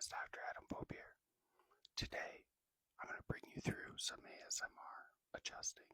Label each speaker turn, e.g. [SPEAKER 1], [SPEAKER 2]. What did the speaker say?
[SPEAKER 1] is Dr. Adam Pope here. Today, I'm going to bring you through some ASMR adjusting.